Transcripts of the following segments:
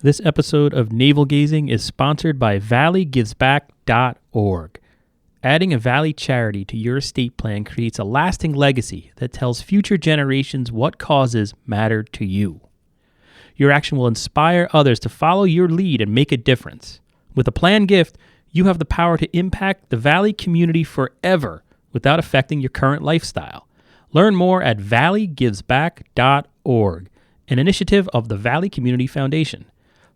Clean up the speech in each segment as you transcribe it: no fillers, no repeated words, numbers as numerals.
This episode of Navel Gazing is sponsored by valleygivesback.org. Adding a Valley charity to your estate plan creates a lasting legacy that tells future generations what causes matter to you. Your action will inspire others to follow your lead and make a difference. With a planned gift, you have the power to impact the Valley community forever without affecting your current lifestyle. Learn more at valleygivesback.org, an initiative of the Valley Community Foundation.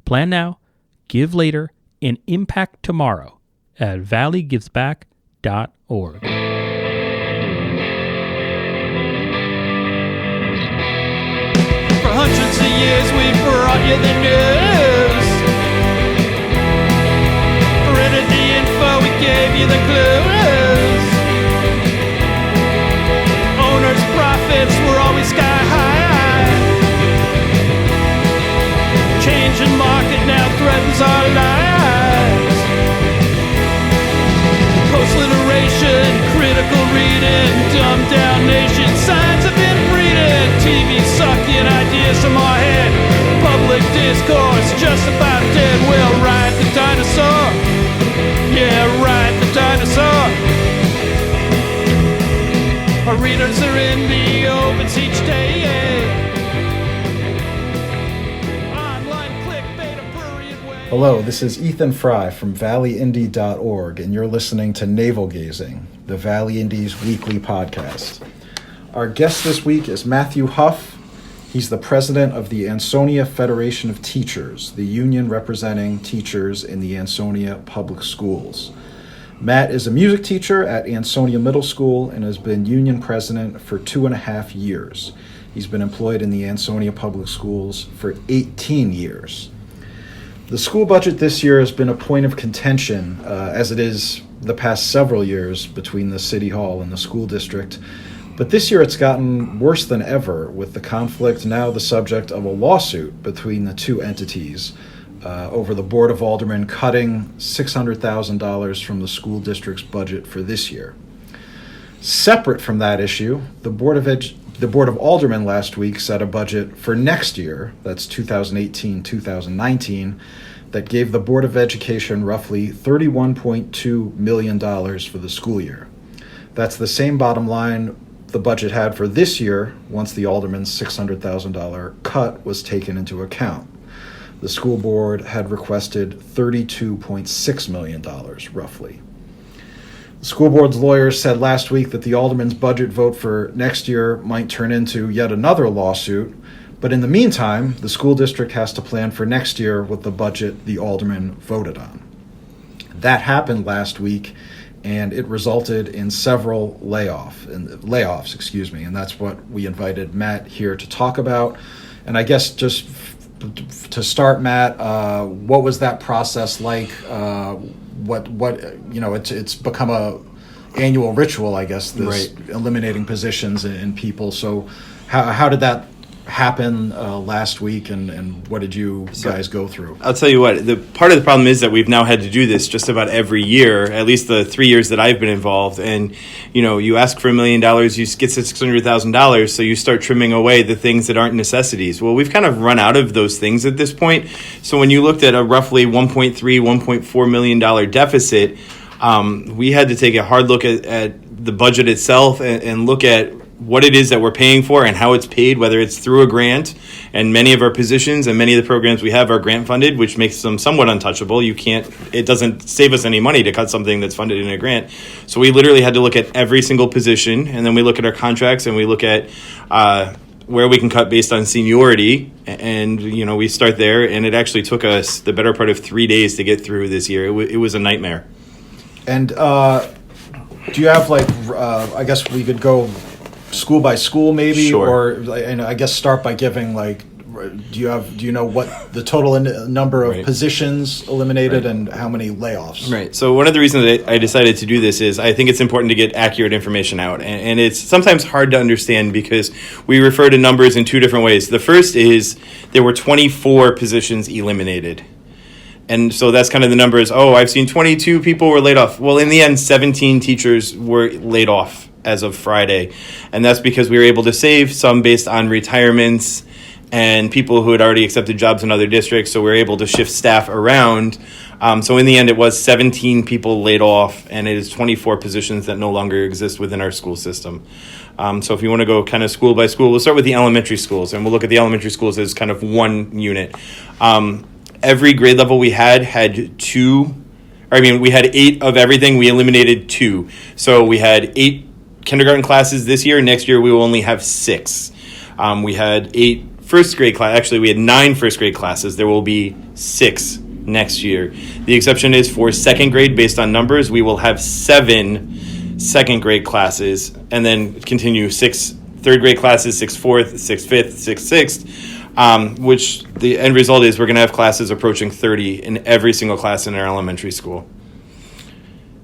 Plan now, give later, and impact tomorrow at valleygivesback.org. For hundreds of years we've brought you the news. For any info we gave you the clues. Owners' profits were always sky high. Changing market now threatens our lives. Post-literation, critical reading, dumbed down nation, signs have been breeding. TV sucking ideas from our head. Public discourse just about dead. We'll ride the dinosaur. Yeah, ride the dinosaur. Our readers are in the opens each day. Hello, this is Ethan Fry from valleyindy.org, and you're listening to Navel Gazing, the Valley Indy's weekly podcast. Our guest this week is Mat Hough. He's the president of the Ansonia Federation of Teachers, the union representing teachers in the Ansonia Public Schools. Matt is a music teacher at Ansonia Middle School and has been union president for 2.5 years. He's been employed in the Ansonia Public Schools for 18 years. The school budget this year has been a point of contention, as it is the past several years between the City Hall and the school district. But this year it's gotten worse than ever, with the conflict now the subject of a lawsuit between the two entities over the Board of Aldermen cutting $600,000 from the school district's budget for this year. Separate from that issue, the Board of Aldermen last week set a budget for next year, that's 2018-2019, that gave the Board of Education roughly $31.2 million for the school year. That's the same bottom line the budget had for this year once the Alderman's $600,000 cut was taken into account. The school board had requested $32.6 million, roughly. The school board's lawyers said last week that the alderman's budget vote for next year might turn into yet another lawsuit, but in the meantime, the school district has to plan for next year with the budget the alderman voted on. That happened last week, and it resulted in several layoffs, and that's what we invited Matt here to talk about. And I guess just to start, Matt, what was that process like? It's become a annual ritual, I guess, this right. Eliminating positions in people. So how did that happen last week, and what did you guys go through? I'll tell you what, the part of the problem is that we've now had to do this just about every year, at least the 3 years that I've been involved. And, you ask for $1 million, you get $600,000, so you start trimming away the things that aren't necessities. Well, we've kind of run out of those things at this point. So when you looked at a roughly $1.4 million deficit, we had to take a hard look at the budget itself and look at what it is that we're paying for and how it's paid, whether it's through a grant. And many of our positions and many of the programs we have are grant funded, which makes them somewhat untouchable. It doesn't save us any money to cut something that's funded in a grant. So we literally had to look at every single position, and then we look at our contracts and we look at where we can cut based on seniority. And, we start there. And it actually took us the better part of 3 days to get through this year. It was a nightmare. And do you have I guess we could go school by school maybe, sure. And I guess start by giving do you know what the total number of right. positions eliminated right. and how many layoffs? Right. So one of the reasons that I decided to do this is I think it's important to get accurate information out, and it's sometimes hard to understand because we refer to numbers in two different ways. The first is there were 24 positions eliminated. And so that's kind of the numbers. Oh, I've seen 22 people were laid off. Well, in the end, 17 teachers were laid off as of Friday. And that's because we were able to save some based on retirements and people who had already accepted jobs in other districts, so we were able to shift staff around. So in the end, it was 17 people laid off, and it is 24 positions that no longer exist within our school system. So if you want to go kind of school by school, we'll start with the elementary schools, and we'll look at the elementary schools as kind of one unit. Every grade level we had we had 8 of everything. We eliminated 2. So we had 8 kindergarten classes this year. Next year, we will only have 6. We had 8 first grade class. Actually, we had 9 first grade classes. There will be 6 next year. The exception is for second grade, based on numbers, we will have 7 second grade classes, and then continue 6 third grade classes, 6 fourth, 6 fifth, 6 sixth, which the end result is we're going to have classes approaching 30 in every single class in our elementary school.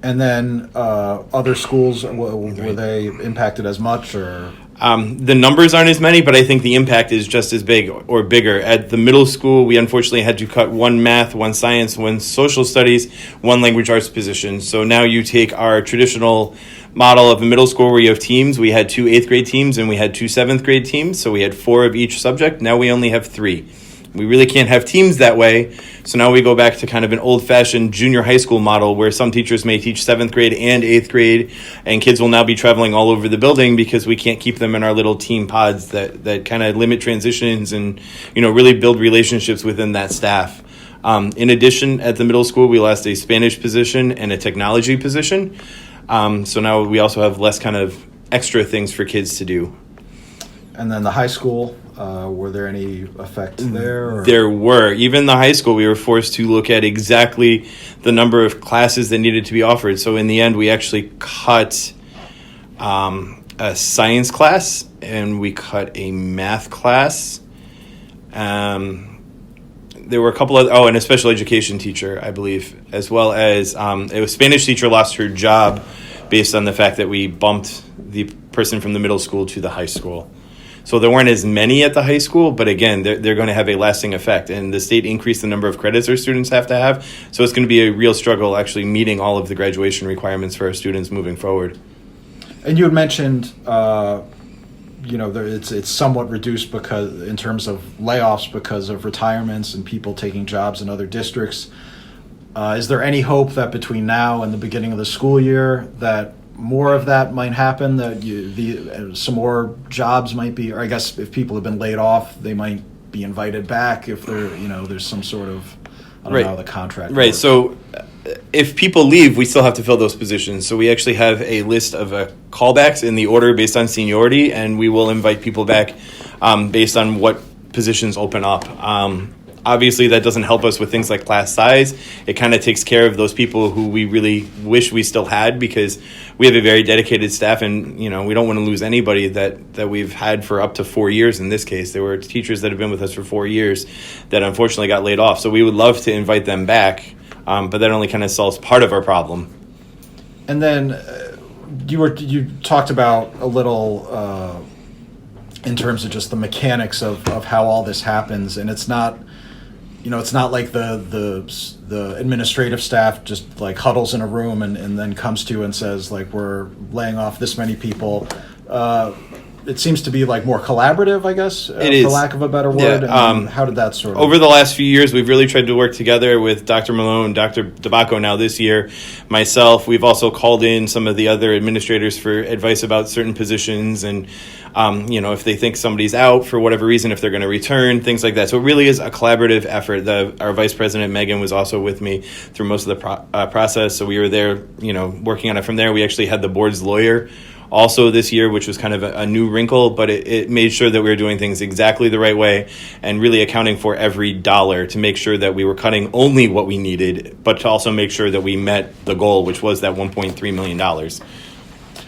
And then other schools, were they impacted as much, or? The numbers aren't as many, but I think the impact is just as big or bigger. At the middle school, we unfortunately had to cut 1 math, 1 science, 1 social studies, 1 language arts position. So now you take our traditional model of a middle school where you have teams. We had 2 8th grade teams and we had 2 7th grade teams. So we had 4 of each subject. Now we only have 3. We really can't have teams that way. So now we go back to kind of an old-fashioned junior high school model where some teachers may teach 7th grade and 8th grade, and kids will now be traveling all over the building because we can't keep them in our little team pods that kind of limit transitions and, really build relationships within that staff. In addition, at the middle school, we lost a Spanish position and a technology position. So now we also have less kind of extra things for kids to do. And then the high school, were there any effect there? Or? There were. Even the high school, we were forced to look at exactly the number of classes that needed to be offered. So in the end, we actually cut a science class and we cut a math class. There were a couple of, and a special education teacher, I believe, as well as a Spanish teacher lost her job based on the fact that we bumped the person from the middle school to the high school. So there weren't as many at the high school, but again, they're going to have a lasting effect. And the state increased the number of credits our students have to have. So it's going to be a real struggle actually meeting all of the graduation requirements for our students moving forward. And you had mentioned, it's somewhat reduced because in terms of layoffs because of retirements and people taking jobs in other districts. Is there any hope that between now and the beginning of the school year that more of that might happen, that some more jobs might be, or I guess if people have been laid off, they might be invited back if there's some sort of, I don't know how the contract Right, works. so if people leave, we still have to fill those positions. So we actually have a list of callbacks in the order based on seniority, and we will invite people back based on what positions open up. Obviously, that doesn't help us with things like class size. It kind of takes care of those people who we really wish we still had, because we have a very dedicated staff, and we don't want to lose anybody that we've had for up to 4 years. In this case, there were teachers that have been with us for 4 years that unfortunately got laid off. So we would love to invite them back, but that only kind of solves part of our problem. And then you talked about a little in terms of just the mechanics of how all this happens, and it's not. It's not like the administrative staff just like huddles in a room and then comes to you and says like we're laying off this many people. It seems to be like more collaborative, I guess, for lack of a better word. Yeah, how did that sort of... Over the last few years, we've really tried to work together with Dr. Malone, Dr. DeBacco now this year, myself. We've also called in some of the other administrators for advice about certain positions and, if they think somebody's out for whatever reason, if they're going to return, things like that. So it really is a collaborative effort. Our Vice President, Megan, was also with me through most of the process. So we were there, working on it from there. We actually had the board's lawyer also this year, which was kind of a new wrinkle, but it made sure that we were doing things exactly the right way and really accounting for every dollar to make sure that we were cutting only what we needed, but to also make sure that we met the goal, which was that $1.3 million.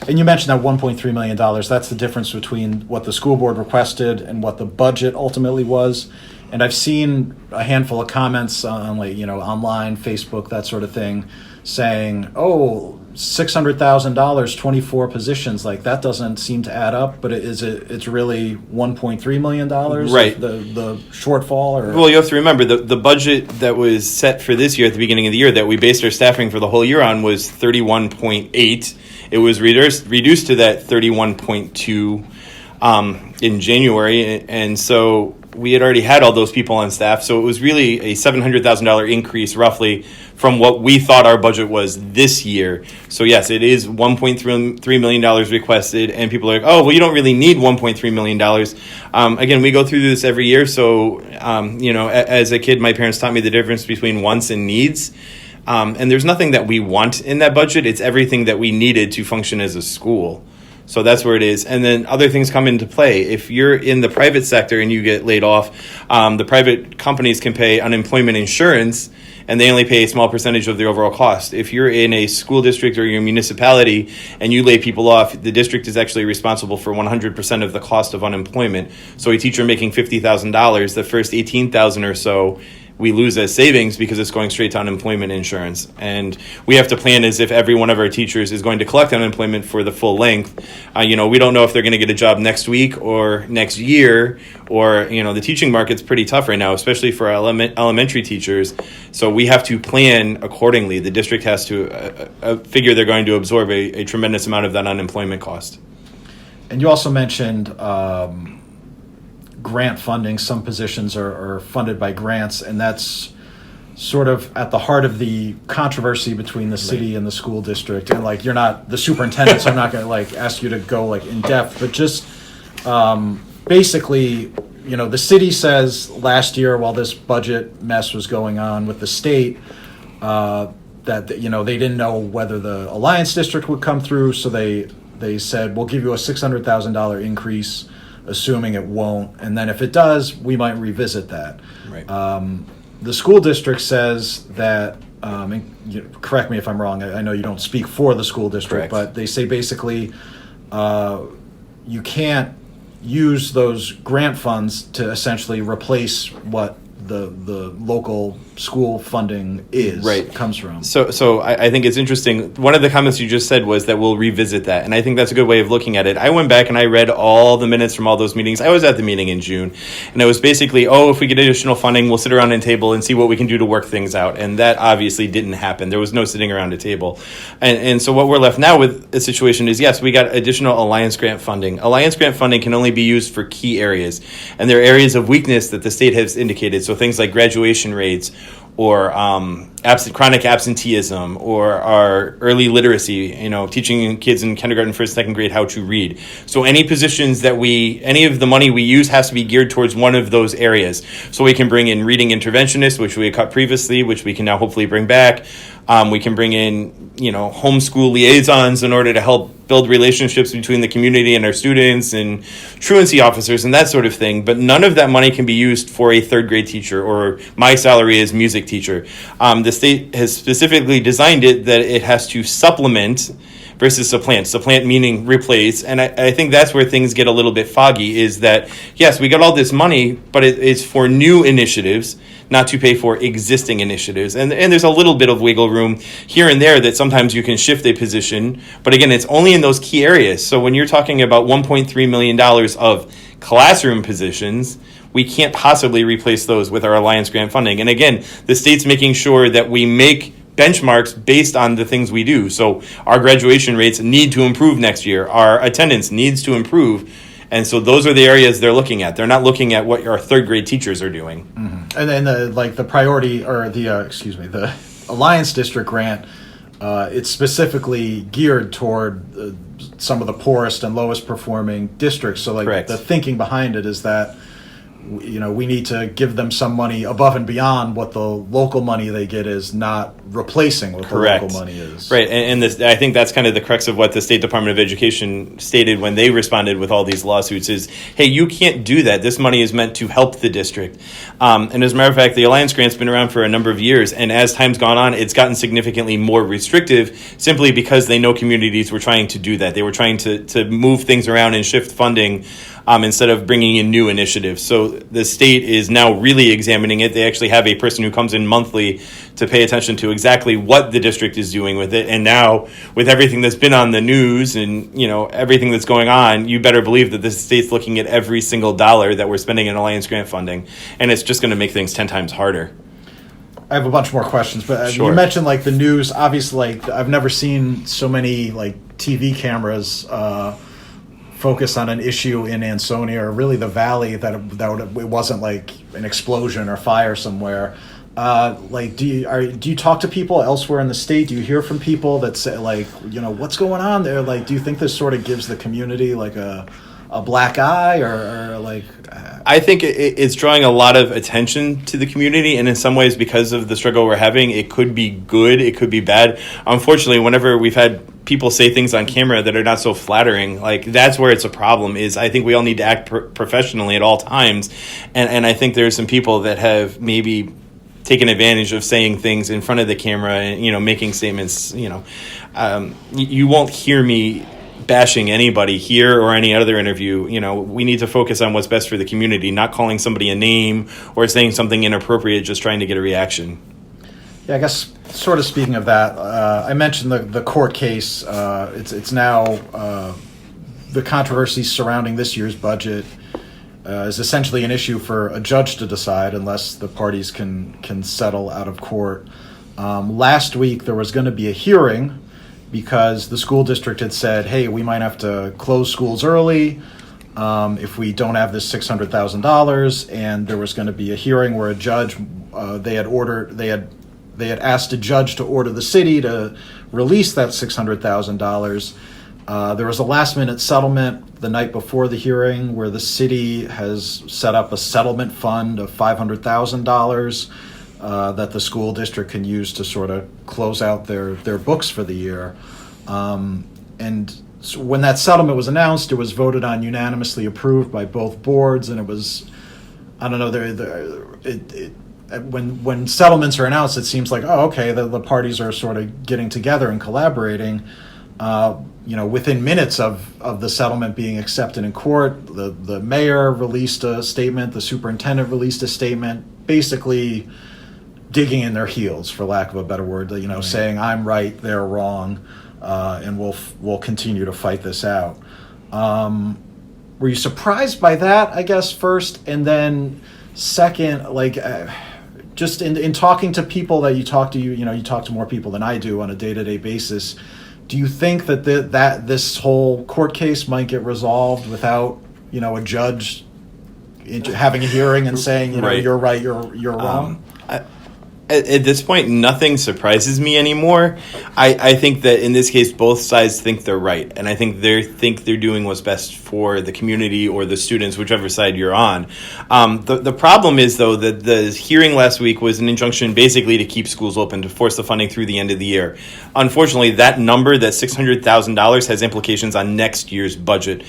And you mentioned that $1.3 million. That's the difference between what the school board requested and what the budget ultimately was. And I've seen a handful of comments on, online, Facebook, that sort of thing, saying, $600,000, 24 positions, like that doesn't seem to add up. But it's really $1.3 million, right? The shortfall, or well, you have to remember the budget that was set for this year at the beginning of the year that we based our staffing for the whole year on was 31.8. It was reduced to that 31.2 in January, and so we had already had all those people on staff. So it was really a $700,000 increase roughly from what we thought our budget was this year. So yes, it is $1.3 million requested, and people are like, oh, well, you don't really need $1.3 million. Again, we go through this every year. So, as a kid, my parents taught me the difference between wants and needs. And there's nothing that we want in that budget. It's everything that we needed to function as a school. So that's where it is. And then other things come into play. If you're in the private sector and you get laid off, the private companies can pay unemployment insurance, and they only pay a small percentage of the overall cost. If you're in a school district or your municipality and you lay people off, the district is actually responsible for 100% of the cost of unemployment. So a teacher making $50,000, the first $18,000 or so we lose as savings because it's going straight to unemployment insurance. And we have to plan as if every one of our teachers is going to collect unemployment for the full length. We don't know if they're going to get a job next week or next year, or, the teaching market's pretty tough right now, especially for elementary teachers. So we have to plan accordingly. The district has to figure they're going to absorb a tremendous amount of that unemployment cost. And you also mentioned grant funding. Some positions are funded by grants, and that's sort of at the heart of the controversy between the city and the school district. And you're not the superintendent, so I'm not going to ask you to go in depth, but just basically, the city says last year, while this budget mess was going on with the state, that they didn't know whether the Alliance District would come through, so they said, we'll give you a $600,000 increase, assuming it won't, and then if it does, we might revisit that. Right. The school district says that, and correct me if I'm wrong, I know you don't speak for the school district, Correct. but they say basically you can't use those grant funds to essentially replace what the local school funding comes from. So I think it's interesting. One of the comments you just said was that we'll revisit that, and I think that's a good way of looking at it. I went back and I read all the minutes from all those meetings. I was at the meeting in June, and it was basically, if we get additional funding, we'll sit around a table and see what we can do to work things out, and that obviously didn't happen. There was no sitting around a table, and so what we're left now with a situation is, yes, we got additional Alliance grant funding. Alliance grant funding can only be used for key areas, and there are areas of weakness that the state has indicated. So things like graduation rates, or chronic absenteeism, or our early literacy, teaching kids in kindergarten, first, second grade how to read. So any positions any of the money we use has to be geared towards one of those areas. So we can bring in reading interventionists, which we had cut previously, which we can now hopefully bring back. We can bring in, homeschool liaisons in order to help build relationships between the community and our students, and truancy officers and that sort of thing. But none of that money can be used for a third grade teacher or my salary as music teacher. The state has specifically designed it that it has to supplement versus supplant. Supplant meaning replace. And I think that's where things get a little bit foggy, is that, yes, we got all this money, but it's for new initiatives, not to pay for existing initiatives. And there's a little bit of wiggle room here and there that sometimes you can shift a position. But again, it's only in those key areas. So when you're talking about $1.3 million of classroom positions, we can't possibly replace those with our Alliance grant funding. And again, the state's making sure that we make benchmarks based on the things we do. So our graduation rates need to improve next year. Our attendance needs to improve. And so those are the areas they're looking at. They're not looking at what our third grade teachers are doing. Mm-hmm. And then the priority, or the Alliance District grant, it's specifically geared toward some of the poorest and lowest performing districts. So Correct. The thinking behind it is that we need to give them some money above and beyond what the local money they get is, not replacing what Correct. the local money is. Right, and this, I think that's kind of the crux of what the State Department of Education stated when they responded with all these lawsuits is, hey, you can't do that. This money is meant to help the district. And as a matter of fact, the Alliance grant's been around for a number of years, and as time's gone on, it's gotten significantly more restrictive simply because they know communities were trying to do that. They were trying to move things around and shift funding instead of bringing in new initiatives. So the state is now really examining it. They actually have a person who comes in monthly to pay attention to exactly what the district is doing with it. And now, with everything that's been on the news and everything that's going on, you better believe that the state's looking at every single dollar that we're spending in Alliance grant funding, and it's just going to make things 10 times harder. I have a bunch more questions, but Sure. You mentioned the news. Obviously, I've never seen so many TV cameras focus on an issue in Ansonia or really the valley that it wasn't like an explosion or fire somewhere. Like, do you talk to people elsewhere in the state? Do you hear from people that say, like, what's going on there? Like, do you think this sort of gives the community like a black eye or like? I think it's drawing a lot of attention to the community, and in some ways, because of the struggle we're having, it could be good, it could be bad. Unfortunately, whenever we've had people say things on camera that are not so flattering, like, that's where it's a problem. Is I think we all need to act professionally at all times, and I think there's some people that have maybe taken advantage of saying things in front of the camera and making statements. You won't hear me bashing anybody here or any other interview. We need to focus on what's best for the community, not calling somebody a name or saying something inappropriate just trying to get a reaction. Yeah, I guess sort of speaking of that, I mentioned the court case. It's now the controversy surrounding this year's budget is essentially an issue for a judge to decide unless the parties can settle out of court. Last week there was going to be a hearing because the school district had said, hey, we might have to close schools early if we don't have this $600,000, and there was going to be a hearing where a judge, they had asked a judge to order the city to release that $600,000. There was a last-minute settlement the night before the hearing where the city has set up a settlement fund of $500,000 that the school district can use to sort of close out their books for the year. And so when that settlement was announced, it was voted on unanimously approved by both boards, and it was, I don't know, when settlements are announced, it seems like, oh, okay, the parties are sort of getting together and collaborating. Within minutes of the settlement being accepted in court, the mayor released a statement, the superintendent released a statement, basically digging in their heels, for lack of a better word, right. Saying I'm right, they're wrong, and we'll continue to fight this out. Were you surprised by that, I guess, first? And then second, just in talking to people that you talk to, you talk to more people than I do on a day-to-day basis, do you think that that this whole court case might get resolved without, a judge having a hearing and saying, right. You're right, you're wrong? At this point, nothing surprises me anymore. I think that in this case, both sides think they're right. And I think they're doing what's best for the community or the students, whichever side you're on. The problem is, though, that the hearing last week was an injunction basically to keep schools open, to force the funding through the end of the year. Unfortunately, that number, that $600,000, has implications on next year's budget.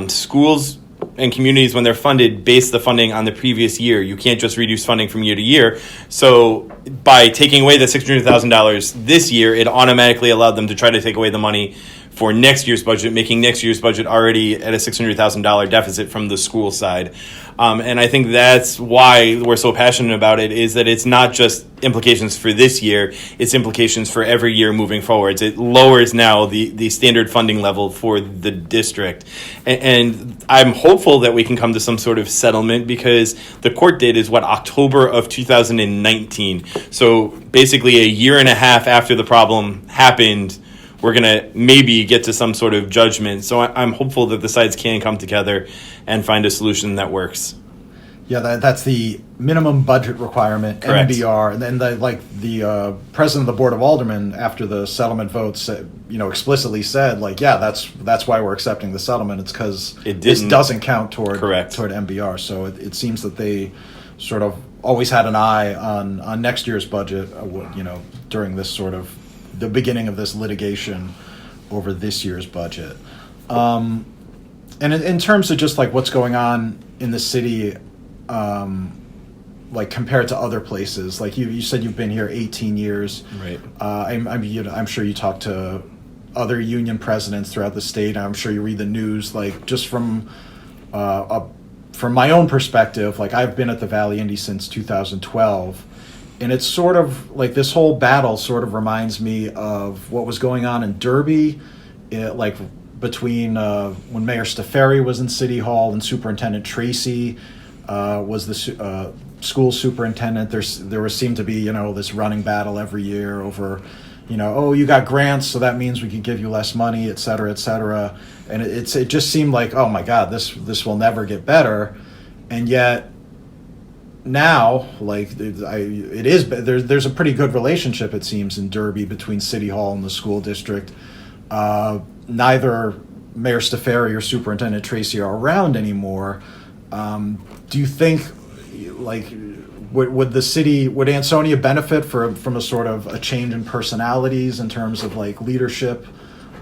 Schools and communities, when they're funded, base the funding on the previous year. You can't just reduce funding from year to year. So by taking away the $600,000 this year, it automatically allowed them to try to take away the money for next year's budget, making next year's budget already at a $600,000 deficit from the school side. And I think that's why we're so passionate about it, is that it's not just implications for this year, it's implications for every year moving forwards. It lowers now the standard funding level for the district. And I'm hopeful that we can come to some sort of settlement, because the court date is October of 2019. So basically a year and a half after the problem happened, we're going to maybe get to some sort of judgment. So I'm hopeful that the sides can come together and find a solution that works. Yeah, that's the minimum budget requirement, Correct. NBR. And then the president of the Board of Aldermen, after the settlement votes, explicitly said, that's why we're accepting the settlement. It's because this doesn't count toward NBR. So it seems that they sort of always had an eye on next year's budget, during this sort of the beginning of this litigation over this year's budget. And in terms of just what's going on in the city, compared to other places, you said you've been here 18 years. Right. I'm sure you talk to other union presidents throughout the state. I'm sure you read the news. Just from my own perspective, I've been at the Valley Indy since 2012. And it's sort of this whole battle sort of reminds me of what was going on in Derby, between when Mayor Staferi was in City Hall and Superintendent Tracy was the school superintendent. There seemed to be this running battle every year over oh, you got grants, so that means we can give you less money, et cetera, et cetera. And it just seemed like, oh my God, this will never get better. And yet now, like, it is, there's a pretty good relationship, it seems, in Derby between City Hall and the school district. Neither Mayor Stafari or Superintendent Tracy are around anymore. Do you think, like, would Ansonia benefit from a sort of a change in personalities in terms of like leadership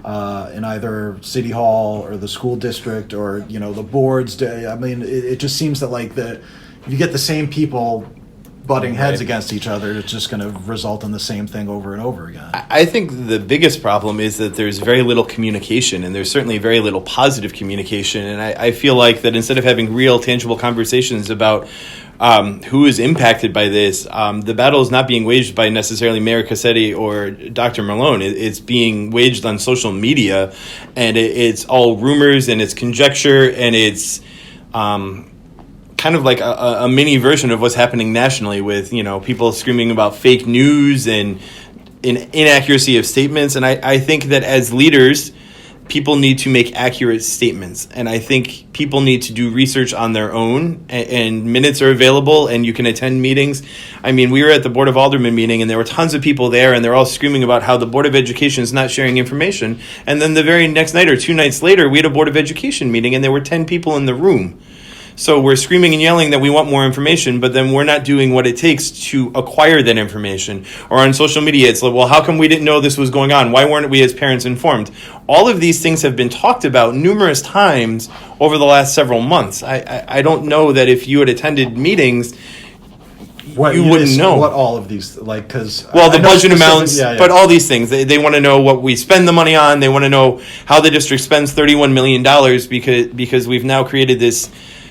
in either City Hall or the school district or the boards? I mean, it just seems that like if you get the same people butting heads against each other, it's just going to result in the same thing over and over again. I think the biggest problem is that there's very little communication, and there's certainly very little positive communication. And I feel like that instead of having real, tangible conversations about who is impacted by this, the battle is not being waged by necessarily Mayor Cassetti or Dr. Malone. It's being waged on social media, and it's all rumors, and it's conjecture, and it's kind of like a mini version of what's happening nationally with, people screaming about fake news and inaccuracy of statements. And I think that as leaders, people need to make accurate statements. And I think people need to do research on their own, and minutes are available and you can attend meetings. I mean, we were at the Board of Aldermen meeting and there were tons of people there and they're all screaming about how the Board of Education is not sharing information. And then the very next night or 2 nights later, we had a Board of Education meeting and there were 10 people in the room. So we're screaming and yelling that we want more information, but then we're not doing what it takes to acquire that information. Or on social media, it's like, well, how come we didn't know this was going on? Why weren't we as parents informed? All of these things have been talked about numerous times over the last several months. I don't know that if you had attended meetings, you wouldn't know. What all of these, like, because... Well, the budget amounts, but all these things. They want to know what we spend the money on. They want to know how the district spends $31 million because we've now created this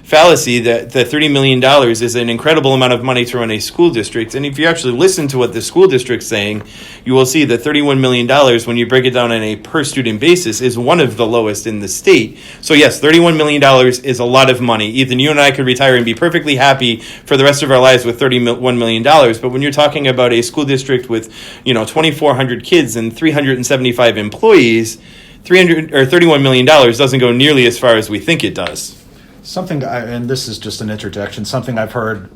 fallacy that the $30 million is an incredible amount of money to run a school district. And if you actually listen to what the school district's saying, you will see that $31 million, when you break it down on a per student basis, is one of the lowest in the state. So yes, $31 million is a lot of money. Ethan, you and I could retire and be perfectly happy for the rest of our lives with $31 million. But when you're talking about a school district with 2,400 kids and 375 employees, $31 million doesn't go nearly as far as we think it does. And this is just an interjection, something I've heard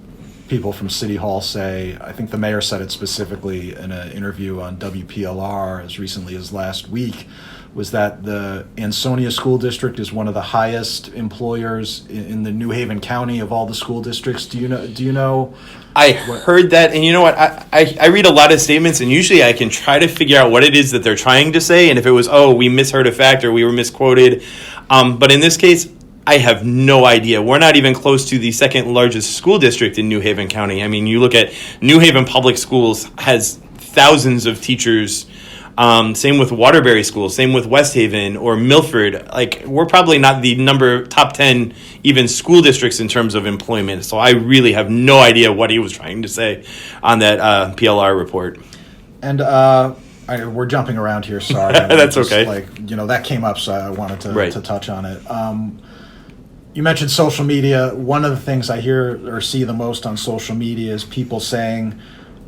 people from City Hall say, I think the mayor said it specifically in an interview on WPLR as recently as last week, was that the Ansonia School District is one of the highest employers in the New Haven County of all the school districts. Do you know? I heard that, and you know what? I read a lot of statements, and usually I can try to figure out what it is that they're trying to say, and if it was, we misheard a fact or we were misquoted. But in this case, I have no idea. We're not even close to the second largest school district in New Haven County. I mean, you look at New Haven Public Schools has thousands of teachers. Same with Waterbury Schools, same with West Haven or Milford. Like, we're probably not the top 10 even school districts in terms of employment. So I really have no idea what he was trying to say on that PLR report. And we're jumping around here, sorry. That's okay. That came up, so I wanted to touch on it. You mentioned social media. One of the things I hear or see the most on social media is people saying,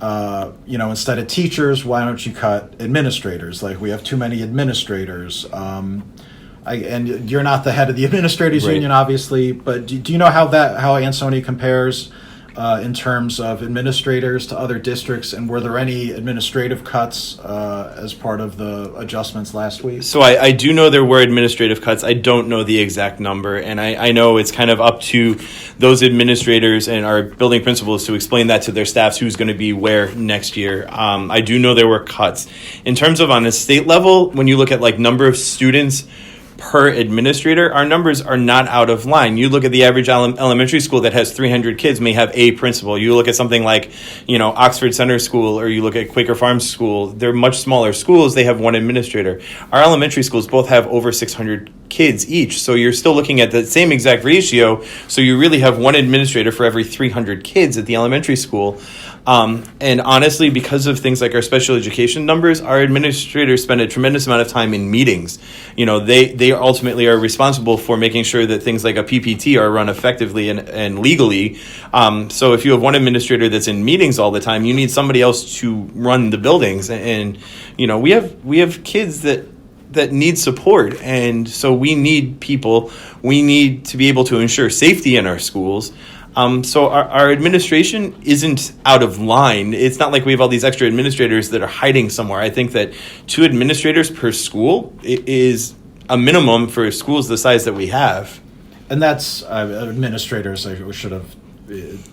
instead of teachers, why don't you cut administrators? Like, we have too many administrators. And you're not the head of the administrators union, obviously, but do you know how Ansonia compares in terms of administrators to other districts, and were there any administrative cuts as part of the adjustments last week? So I do know there were administrative cuts. I don't know the exact number, and I know it's kind of up to those administrators and our building principals to explain that to their staffs who's going to be where next year. I do know there were cuts. In terms of on a state level, when you look at like number of students per administrator, our numbers are not out of line. You look at the average elementary school that has 300 kids may have a principal. You look at something like, Oxford Center School, or you look at Quaker Farms School. They're much smaller schools. They have one administrator. Our elementary schools both have over 600 kids each. So you're still looking at the same exact ratio. So you really have one administrator for every 300 kids at the elementary school. And honestly, because of things like our special education numbers, our administrators spend a tremendous amount of time in meetings. They ultimately are responsible for making sure that things like a PPT are run effectively and legally. So if you have one administrator that's in meetings all the time, you need somebody else to run the buildings. And we have kids that need support, and so we need people. We need to be able to ensure safety in our schools. So our administration isn't out of line. It's not like we have all these extra administrators that are hiding somewhere. I think that 2 administrators per school is a minimum for schools the size that we have. And that's administrators. I should have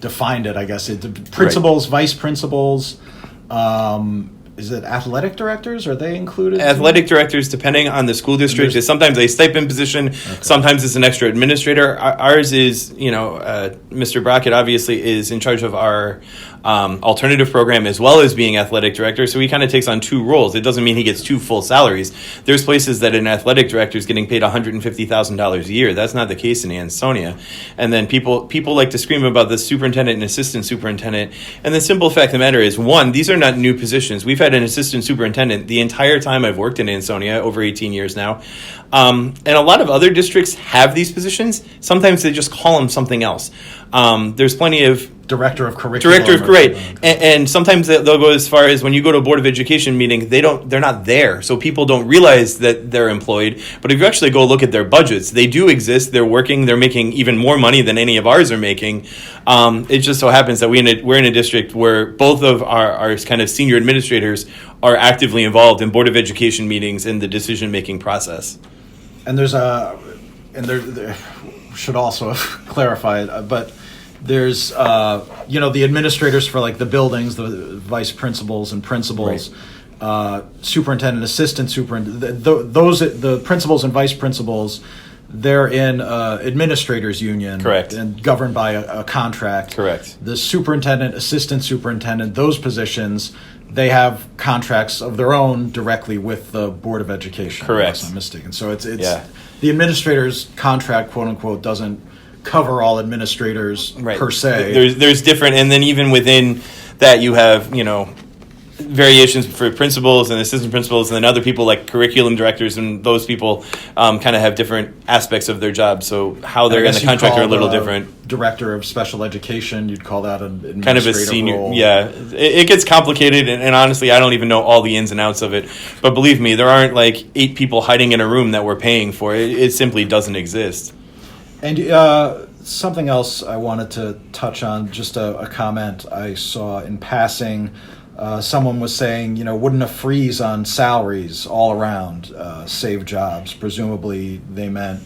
defined it, I guess. Principals, right. Vice principals. Is it athletic directors? Are they included? Athletic directors, depending on the school district, is sometimes a stipend position. Okay. Sometimes it's an extra administrator. Ours is, Mr. Brockett obviously is in charge of our alternative program as well as being athletic director. So he kind of takes on 2 roles. It doesn't mean he gets 2 full salaries. There's places that an athletic director is getting paid $150,000 a year. That's not the case in Ansonia. And then people like to scream about the superintendent and assistant superintendent. And the simple fact of the matter is, 1, these are not new positions. We've had an assistant superintendent the entire time I've worked in Ansonia, over 18 years now. And a lot of other districts have these positions. Sometimes they just call them something else. There's plenty of director of curriculum. And sometimes they'll go as far as when you go to a Board of Education meeting, they're not there. So people don't realize that they're employed. But if you actually go look at their budgets, they do exist. They're working. They're making even more money than any of ours are making. It just so happens that we're in a district where both of our kind of senior administrators are actively involved in Board of Education meetings and the decision-making process. And there should also clarify it, but there's the administrators for like the buildings, the vice principals and principals, right. Superintendent, assistant superintendent. The principals and vice principals, they're in administrators union, correct, and governed by a contract. Correct. The superintendent, assistant superintendent, those positions, they have contracts of their own directly with the Board of Education. Correct. Unless I'm mistaken. So it's the administrator's contract, quote unquote, doesn't cover all administrators, right, per se. There's different, and then even within that you have variations for principals and assistant principals, and then other people like curriculum directors, and those people kind of have different aspects of their job. So how they're in the contract are a little different. Director of special education, you'd call that an administrative kind of a senior role. Yeah, it gets complicated, and honestly I don't even know all the ins and outs of it, but believe me, there aren't like 8 people hiding in a room that we're paying for. It simply doesn't exist. And something else I wanted to touch on, just a comment I saw in passing. Someone was saying, wouldn't a freeze on salaries all around save jobs? Presumably they meant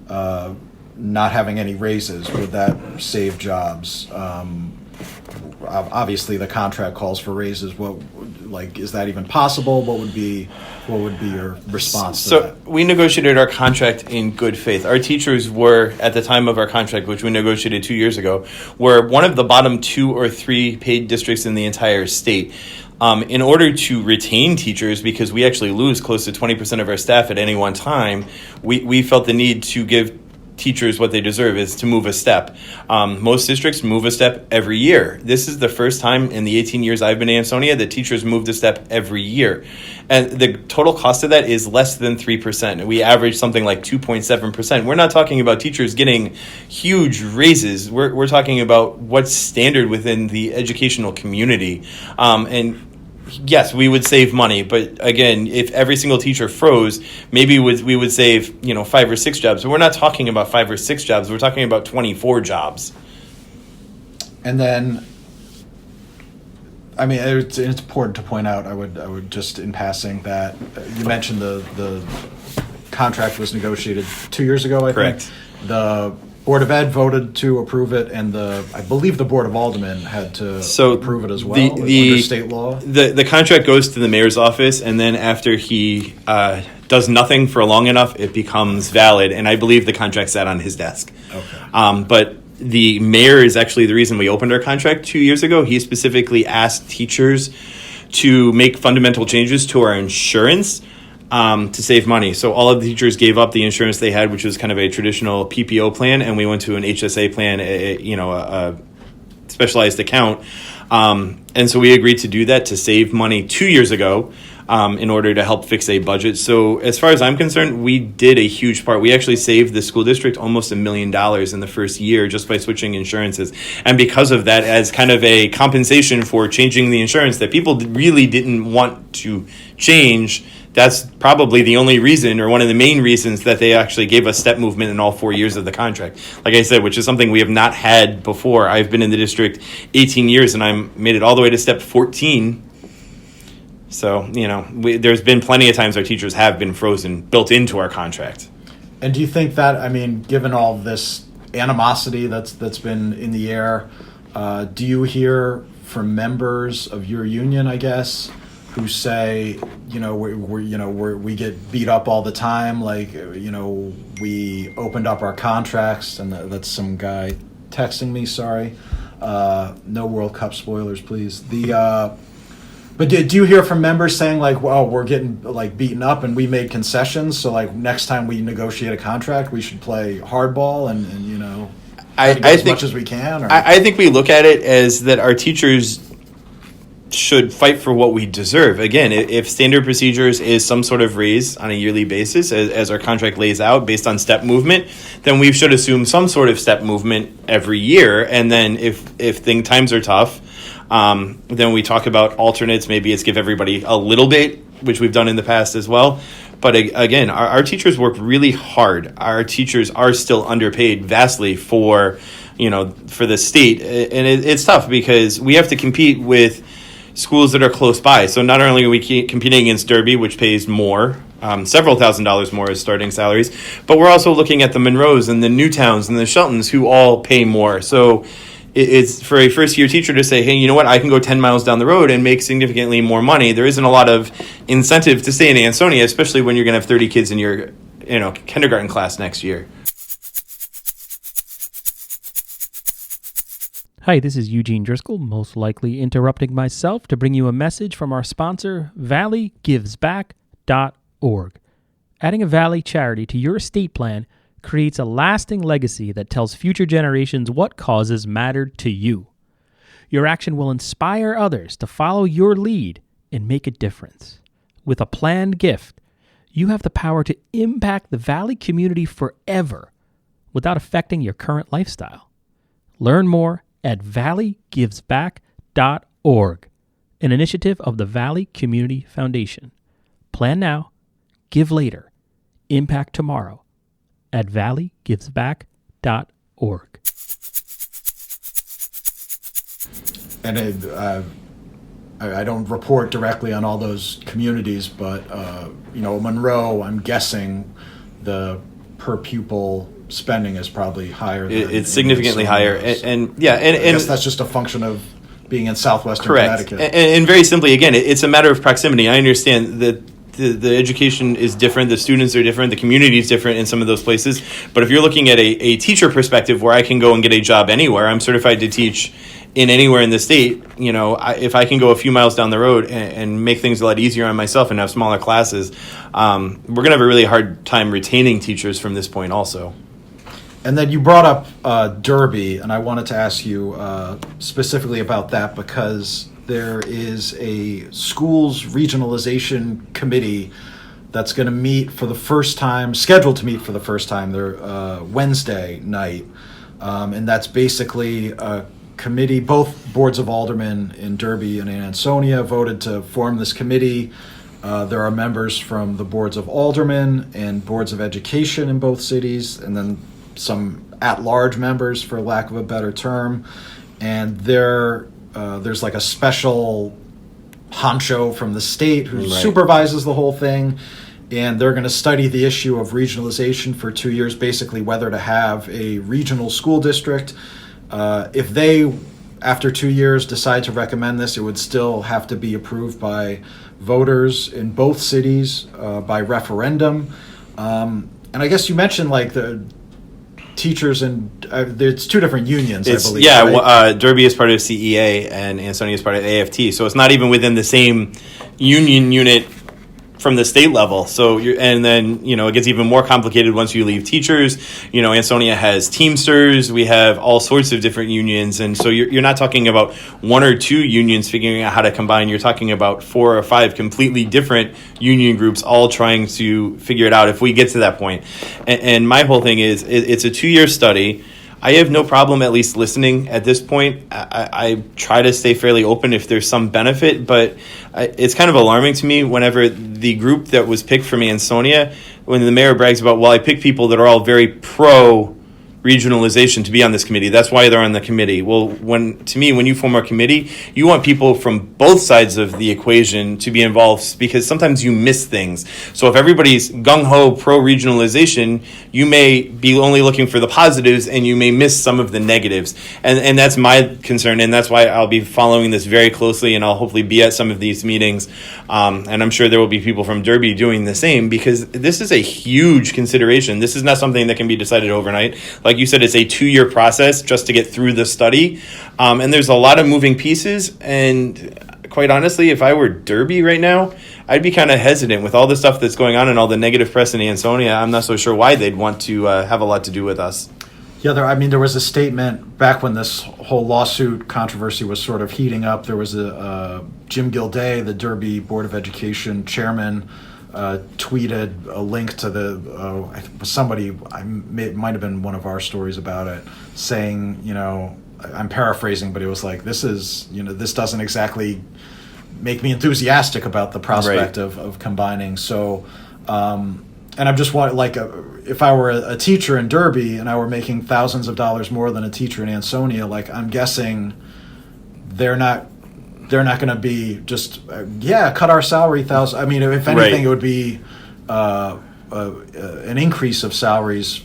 not having any raises. Would that save jobs? Obviously the contract calls for raises. Is that even possible? What would be your response to that? So we negotiated our contract in good faith. Our teachers were, at the time of our contract, which we negotiated 2 years ago, were one of the bottom 2 or 3 paid districts in the entire state. In order to retain teachers, because we actually lose close to 20% of our staff at any one time, we felt the need to give teachers what they deserve, is to move a step. Most districts move a step every year. This is the first time in the 18 years I've been in Ansonia that teachers moved a step every year. And the total cost of that is less than 3%. We average something like 2.7%. We're not talking about teachers getting huge raises. We're talking about what's standard within the educational community. And yes, we would save money, but again, if every single teacher froze, maybe we would save 5 or 6 jobs. But we're not talking about 5 or 6 jobs. We're talking about 24 jobs. And then, I mean, it's important to point out. I would just in passing that you mentioned the contract was negotiated 2 years ago. Correct. think the Board of Ed voted to approve it, and I believe the Board of Aldermen had to approve it as well under state law. The contract goes to the mayor's office, and then after he does nothing for long enough, it becomes valid, and I believe the contract sat on his desk. Okay. But the mayor is actually the reason we opened our contract 2 years ago. He specifically asked teachers to make fundamental changes to our insurance to save money. So all of the teachers gave up the insurance they had, which was kind of a traditional PPO plan, and we went to an HSA plan, a specialized account. And so we agreed to do that to save money 2 years ago in order to help fix a budget. So as far as I'm concerned, we did a huge part. We actually saved the school district almost $1 million in the first year just by switching insurances. And because of that, as kind of a compensation for changing the insurance that people really didn't want to change, that's probably the only reason, or one of the main reasons, that they actually gave us step movement in all 4 years of the contract. Like I said, which is something we have not had before. I've been in the district 18 years, and I made it all the way to step 14. So, there's been plenty of times our teachers have been frozen, built into our contract. And do you think that, given all this animosity that's been in the air, do you hear from members of your union, I guess, who say, we get beat up all the time, we opened up our contracts, and that's some guy texting me, sorry. No World Cup spoilers, please. But do you hear from members saying, we're getting, beaten up and we made concessions, so, next time we negotiate a contract, we should play hardball and I as think, much as we can? Or? I think we look at it as that our teachers should fight for what we deserve. Again, if standard procedures is some sort of raise on a yearly basis, as our contract lays out based on step movement, then we should assume some sort of step movement every year. And then if times are tough, then we talk about alternates. Maybe it's give everybody a little bit, which we've done in the past as well. But again, our teachers work really hard. Our teachers are still underpaid vastly for the state. And it's tough because we have to compete with schools that are close by. So not only are we competing against Derby, which pays more, several $1,000s more as starting salaries, but we're also looking at the Monroes and the Newtowns and the Sheltons, who all pay more. So it's for a first-year teacher to say, hey, you know what, I can go 10 miles down the road and make significantly more money. There isn't a lot of incentive to stay in Ansonia, especially when you're going to have 30 kids in your kindergarten class next year. Hi, this is Eugene Driscoll, most likely interrupting myself to bring you a message from our sponsor, valleygivesback.org. Adding a Valley charity to your estate plan creates a lasting legacy that tells future generations what causes mattered to you. Your action will inspire others to follow your lead and make a difference. With a planned gift, you have the power to impact the Valley community forever without affecting your current lifestyle. Learn more at valleygivesback.org, an initiative of the Valley Community Foundation. Plan now, give later, impact tomorrow at valleygivesback.org. And I don't report directly on all those communities, but Monroe, I'm guessing the per pupil spending is probably higher. It's significantly higher, and I guess that's just a function of being in southwestern correct. Connecticut. And very simply, again, it's a matter of proximity. I understand that the education is different, the students are different, the community is different in some of those places. But if you're looking at a teacher perspective, where I can go and get a job anywhere, I'm certified to teach in anywhere in the state. If I can go a few miles down the road and make things a lot easier on myself and have smaller classes, we're going to have a really hard time retaining teachers from this point also. And then you brought up Derby, and I wanted to ask you specifically about that because there is a schools regionalization committee that's going to meet for the first time, scheduled to meet for the first time, Wednesday night. And that's basically a committee. Both boards of aldermen in Derby and in Ansonia voted to form this committee. There are members from the boards of aldermen and boards of education in both cities, and then some at-large members, for lack of a better term. And there's like a special honcho from the state who supervises the whole thing, and they're going to study the issue of regionalization for 2 years, basically whether to have a regional school district. If they, after 2 years, decide to recommend this, it would still have to be approved by voters in both cities by referendum. And I guess you mentioned the teachers, and it's two different unions, I believe. Yeah, right? Derby is part of CEA and Ansonia is part of AFT, so it's not even within the same union unit from the state level. So, and then, it gets even more complicated once you leave teachers. Ansonia has Teamsters. We have all sorts of different unions. And so you're not talking about one or two unions figuring out how to combine. You're talking about 4 or 5 completely different union groups all trying to figure it out if we get to that point. And my whole thing is it's a 2-year study. I have no problem at least listening at this point. I try to stay fairly open if there's some benefit, but it's kind of alarming to me whenever the group that was picked from Ansonia, when the mayor brags about, well, I picked people that are all very pro regionalization to be on this committee. That's why they're on the committee. Well, when you form a committee, you want people from both sides of the equation to be involved, because sometimes you miss things. So if everybody's gung-ho pro-regionalization, you may be only looking for the positives and you may miss some of the negatives. And that's my concern, and that's why I'll be following this very closely, and I'll hopefully be at some of these meetings. And I'm sure there will be people from Derby doing the same, because this is a huge consideration. This is not something that can be decided overnight. Like you said, it's a 2-year process just to get through the study. And there's a lot of moving pieces. And quite honestly, if I were Derby right now, I'd be kind of hesitant with all the stuff that's going on and all the negative press in Ansonia. I'm not so sure why they'd want to have a lot to do with us. Yeah, there was a statement back when this whole lawsuit controversy was sort of heating up. There was a Jim Gilday, the Derby Board of Education chairman, tweeted a link to it might have been one of our stories about it, saying, I'm paraphrasing, but it was like, this doesn't exactly make me enthusiastic about the prospect of combining. So, and I'm just if I were a teacher in Derby and I were making thousands of dollars more than a teacher in Ansonia, I'm guessing they're not going to be just cut our salary $1,000. I mean, if anything, it would be an increase of salaries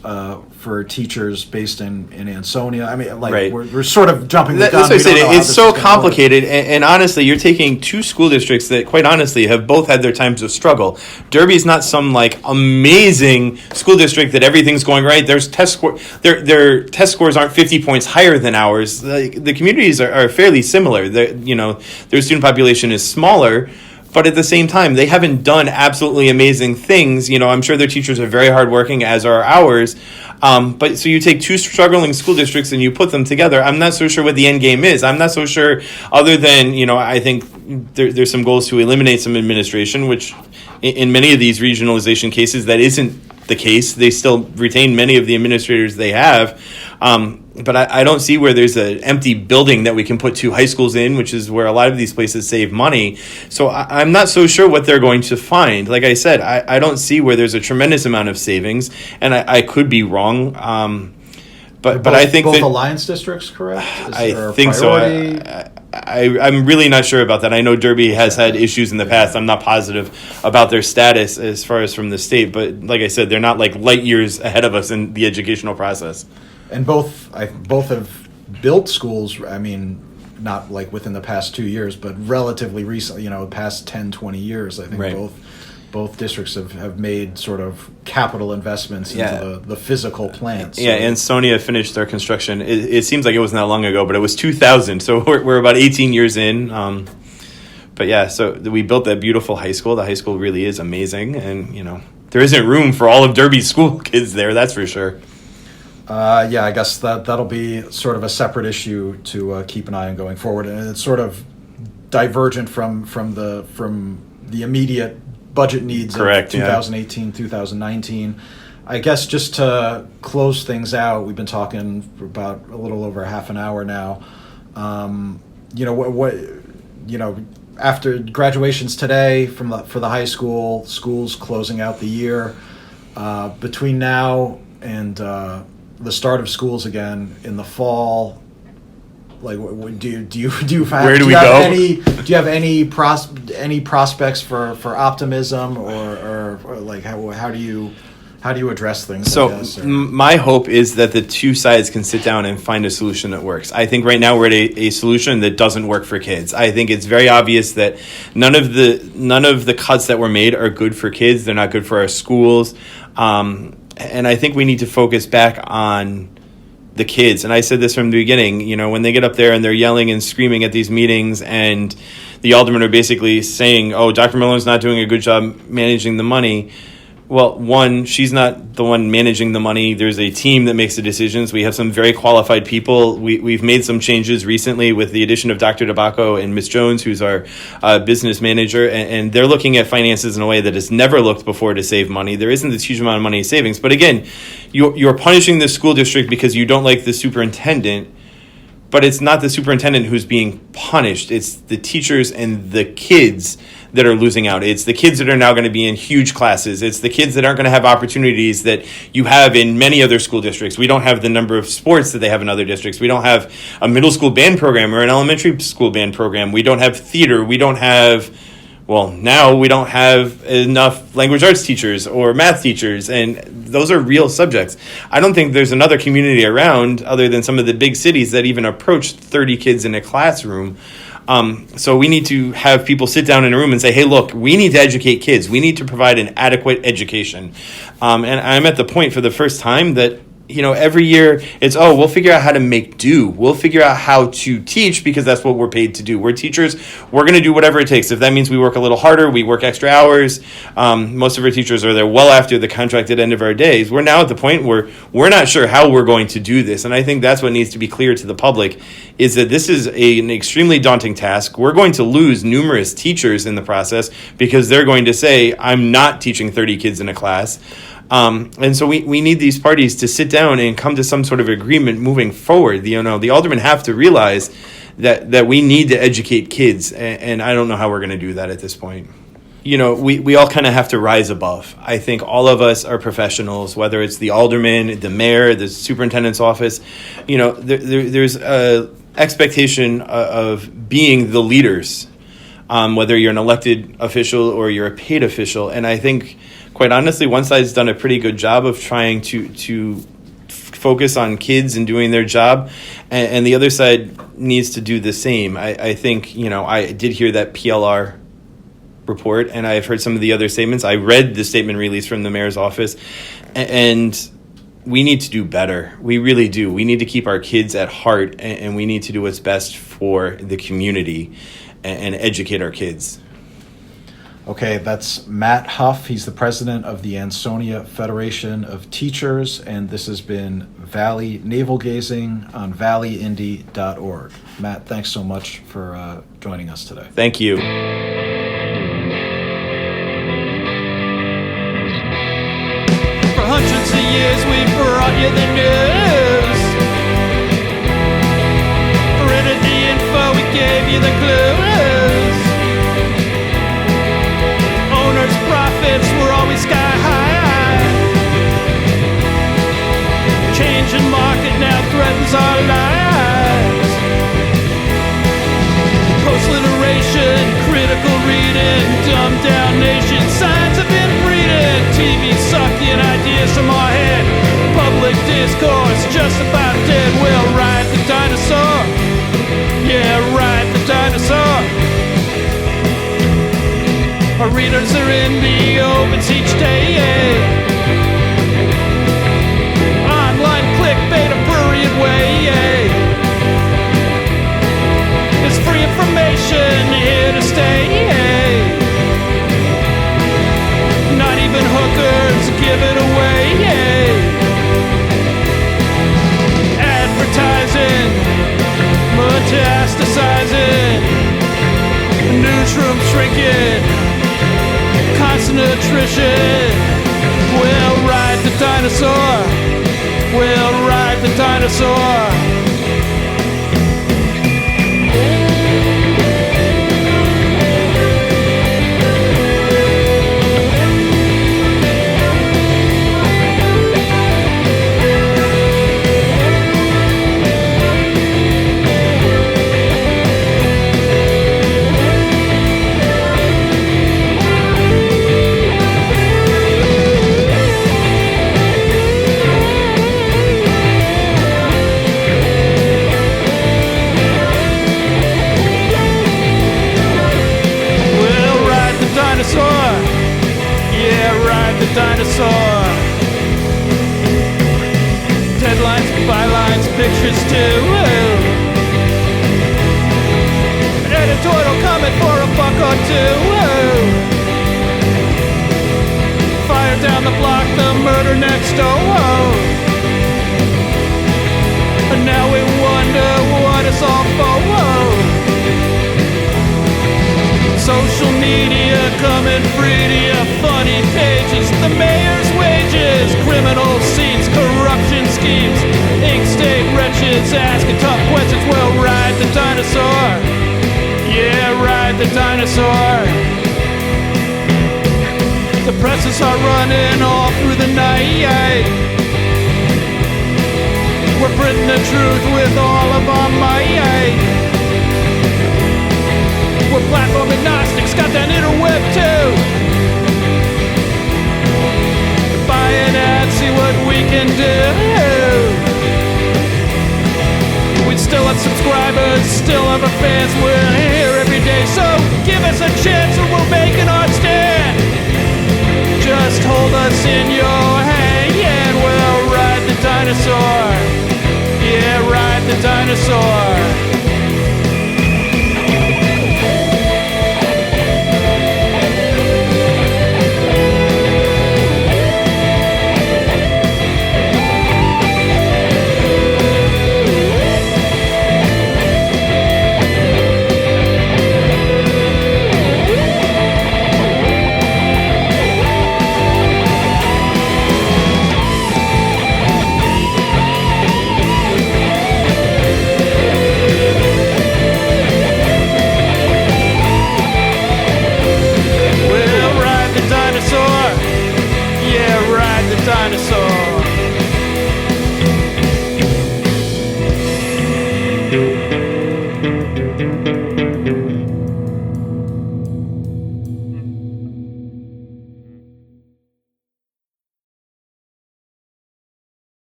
for teachers based in Ansonia. I mean, we're sort of jumping the gun. That's what I said. It's so complicated, and honestly, you're taking 2 school districts that, quite honestly, have both had their times of struggle. Derby's not some amazing school district that everything's going right. Their test scores aren't 50 points higher than ours. The communities are fairly similar. Their student population is smaller. But at the same time, they haven't done absolutely amazing things. I'm sure their teachers are very hardworking, as are ours. But so you take 2 struggling school districts and you put them together. I'm not so sure what the end game is. I'm not so sure, other than, I think there's some goals to eliminate some administration, which in many of these regionalization cases, that isn't the case. They still retain many of the administrators they have. But I don't see where there's an empty building that we can put 2 high schools in, which is where a lot of these places save money. So I'm not so sure what they're going to find. Like I said, I don't see where there's a tremendous amount of savings, and I could be wrong. But I think both alliance districts, correct? I think so. I'm really not sure about that. I know Derby has had issues in the past. I'm not positive about their status as far as from the state. But like I said, they're not light years ahead of us in the educational process. And both have built schools, I mean, not within the past 2 years, but relatively recently, the past 10, 20 years. I think both districts have made sort of capital investments into the physical plants. So. Yeah, Ansonia finished their construction. It seems like it wasn't that long ago, but it was 2000, so we're about 18 years in. But yeah, so we built that beautiful high school. The high school really is amazing, and there isn't room for all of Derby's school kids there, that's for sure. I guess that'll be sort of a separate issue to keep an eye on going forward, and it's sort of divergent from the immediate budget needs of 2018, 2019. I guess just to close things out, we've been talking for about a little over half an hour now. After graduations today for the high school, schools closing out the year, between now and the start of schools again in the fall, do you have any prospects for optimism or how do you address things? So my hope is that the 2 sides can sit down and find a solution that works. I think right now we're at a solution that doesn't work for kids. I think it's very obvious that none of the cuts that were made are good for kids. They're not good for our schools. And I think we need to focus back on the kids. And I said this from the beginning, when they get up there and they're yelling and screaming at these meetings and the aldermen are basically saying, oh, Dr. Malone's not doing a good job managing the money. Well, one, she's not the one managing the money. There's a team that makes the decisions. We have some very qualified people. We've made some changes recently with the addition of Dr. DeBacco and Ms. Jones, who's our business manager, and they're looking at finances in a way that has never looked before to save money. There isn't this huge amount of money in savings. But again, you're punishing the school district because you don't like the superintendent, but it's not the superintendent who's being punished. It's the teachers and the kids that are losing out. It's the kids that are now going to be in huge classes. It's the kids that aren't going to have opportunities that you have in many other school districts. We don't have the number of sports that they have in other districts. We don't have a middle school band program or an elementary school band program. We don't have theater. We don't have, well, now we don't have enough language arts teachers or math teachers, and those are real subjects. I don't think there's another community around other than some of the big cities that even approach 30 kids in a classroom. So we need to have people sit down in a room and say, hey, look, we need to educate kids. We need to provide an adequate education. And I'm at the point for the first time that, every year it's, we'll figure out how to make do. We'll figure out how to teach because that's what we're paid to do. We're teachers. We're going to do whatever it takes. If that means we work a little harder, we work extra hours. Most of our teachers are there well after the contracted end of our days. We're now at the point where we're not sure how we're going to do this. And I think that's what needs to be clear to the public is that this is an extremely daunting task. We're going to lose numerous teachers in the process because they're going to say, I'm not teaching 30 kids in a class. And so we need these parties to sit down and come to some sort of agreement moving forward. The aldermen have to realize that we need to educate kids, and I don't know how we're going to do that at this point. We all kind of have to rise above. I think all of us are professionals, whether it's the alderman, the mayor, the superintendent's office. There's a expectation of being the leaders, whether you're an elected official or you're a paid official. And I think, quite honestly, one side's done a pretty good job of trying to focus on kids and doing their job, and the other side needs to do the same. I think, I did hear that PLR report, and I've heard some of the other statements. I read the statement released from the mayor's office, and we need to do better. We really do. We need to keep our kids at heart, and we need to do what's best for the community and educate our kids. Okay, that's Mat Hough. He's the president of the Ansonia Federation of Teachers, and this has been Valley Navel Gazing on valleyindy.org. Matt, thanks so much for joining us today. Thank you. For hundreds of years we've brought you the news. Printed the info, we gave you the clues. Owners' profits were always sky high. Changing market now threatens our lives. Post-literation, critical reading, dumbed down nation, signs of inbreeding, TV sucking ideas from our head, public discourse just about dead. We'll ride the dinosaur, yeah, ride the dinosaur. Our readers are in the opens each day. Online clickbait, a prurient way. It's free information here to stay. Not even hookers give it away. Advertising, metastasizing, newsroom shrinking. Constant attrition. We'll ride the dinosaur. We'll ride the dinosaur. Dinosaur. Deadlines, bylines, pictures too. Editorial comment for buck or two. Whoa. Fire down the block, the murder next door. Whoa. And now we wonder what it's all for. Whoa. Social media coming free to you. Funny pages, the mayor's wages, criminal seats, corruption schemes, ink state wretches asking tough questions. Well, ride the dinosaur. Yeah, ride the dinosaur. The presses are running all through the night. We're printing the truth with all of our might. We're platform agnostics, got that interweb too. Buy an ad, see what we can do. We still have subscribers, still have our fans. We're here every day, so give us a chance and we'll make an art stand. Just hold us in your hand, and we'll ride the dinosaur. Yeah, ride the dinosaur.